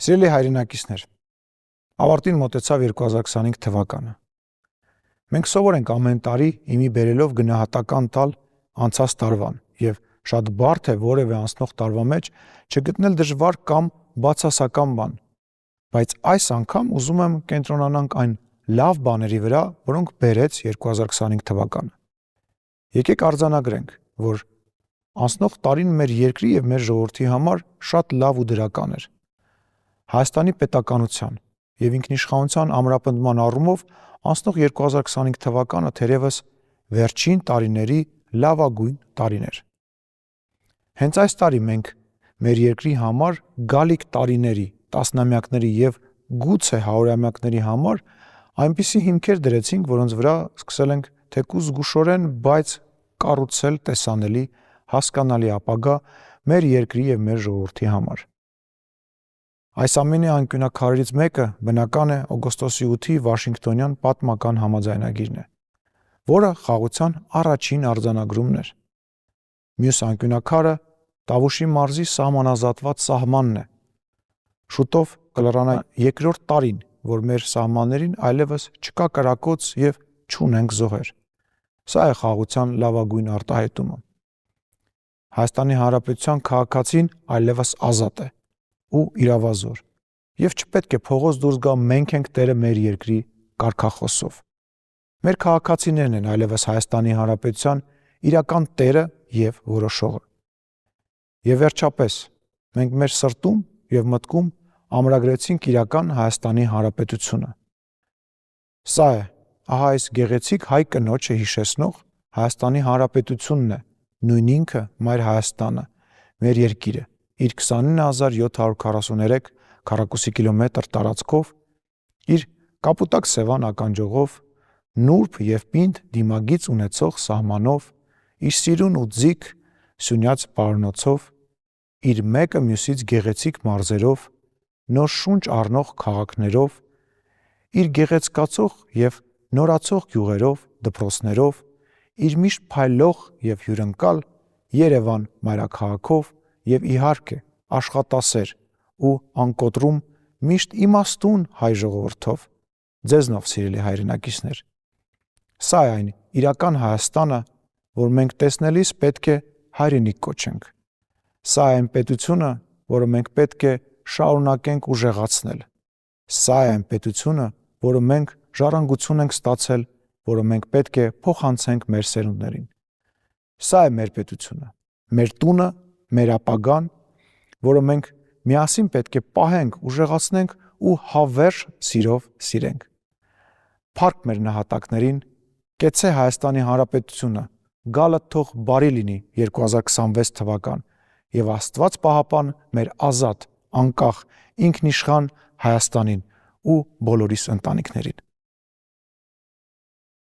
Սիրելի հայրենակիցներ, ավարտին մոտեցավ 2025 թվականը։ Մենք սովոր ենք ամեն տարի իմի բերելով գնահատական տալ անցած տարվան եւ շատ բարդ է որևէ անցնող տարվա մեջ չգտնել դժվար կամ բացասական բան, բայց այս անգամ ուզում եմ կենտրոնանանք այն լավ բաների վրա, որոնք բերեց 2025 թվականը։ Եկեք արձանագրենք, որ անցնող տարին մեր երկրի եւ մեր ժողովրդի համար շատ լավ ու դրական էր։ Հայաստանի պետականության եւ ինքնիշխանության ամրապնդման առումով անցնող 2025 թվականը թերևս վերջին տարիների լավագույն տարին էր։ Հենց այս տարի մենք մեր երկրի համար գալիք տարիների, տասնամյակների եւ գուցե հարյուրամյակների համար այնպիսի հիմքեր դրեցինք, որոնց վրա սկսել ենք թեկուզ զգուշորեն, բայց կառուցել տեսանելի, հասկանալի ապագա մեր երկրի եւ մեր ժողովրդի համար։ Այս ամենի անկյունակարներից մեկը բնական է օգոստոսի 8-ի Վաշինգտոնյան պատմական համաձայնագիրն է, որը խաղաղության առաջին արձանագրումն էր։ Մյուս անկյունակարը Տավուշի մարզի սահմանազատված սահմանն է։ Շուտով կլրանա երկրորդ տարին, որ մեր սահմաններին այլևս չկա կրակոց եւ չունենք զոհեր։ Սա է խաղաղության լավագույն արտահայտումը։ Հայաստանի Հանրապետության քաղաքացին այլևս ազատ է ու իրավազոր, եւ չպետք է փողոց դուրս գա մենք ենք տերը մեր երկրի կարգախոսով։ Մեր քաղաքացիներն են այլևս Հայաստանի Հանրապետության իրական տերը եւ որոշողը։ Եվ վերջապես, մենք մեր սրտում եւ մտքում ամրագրեցինք իրական Հայաստանի Հանրապետությունը։ Սա է, ահա այս գեղեցիկ հայ կնոջը հիշեցնող Հայաստանի Հանրապետությունն է, նույն ինքը Մայր Հայաստանը, մեր երկիրը, իր 29743 քառակուսի կիլոմետր տարածքով, իր կապուտակ սևան ականջողով, նուրբ եւ պինդ դիմագիծ ունեցող սահմանով, իր սիրուն ու ձիգ սյունյաց պարոնոցով, իր մեկը մյուսից գեղեցիկ մարզերով, նոր շունչ առնող քաղաքներով, իր գեղեցկացող եւ նորացող գյուղերով, դպրոցներով, իր միշտ փայլող եւ հյուրընկալ Երևան մայրաքաղաքով եւ իհարկե աշխատասեր ու անկոտրում միշտ իմաստուն հայ ժողովրդով, ձեզնով սիրելի հայրենակիցներ։ Սա է այն իրական Հայաստանը, որ մենք տեսնելիս պետք է հայրենիք կոչենք։ Սա է այն պետությունը, որը մենք պետք է շարունակենք ուժեղացնել։ Սա է այն պետությունը, որը մենք ժառանգություն ենք ստացել, որը մենք պետք է փոխանցենք մեր սերունդներին։ Սա է մեր պետությունը, մեր տունը, մեր ապագան, որը մենք միասին պետք է պահենք, ուժեղացնենք ու հավերժ սիրով սիրենք։ Փառք մեր նահատակներին, կեցցե Հայաստանի Հանրապետությունը, գալը թող բարի լինի 2026 թվական եւ Աստված պահապան մեր ազատ, անկախ, ինքնիշխան Հայաստանին ու բոլորիս ընտանիքներին։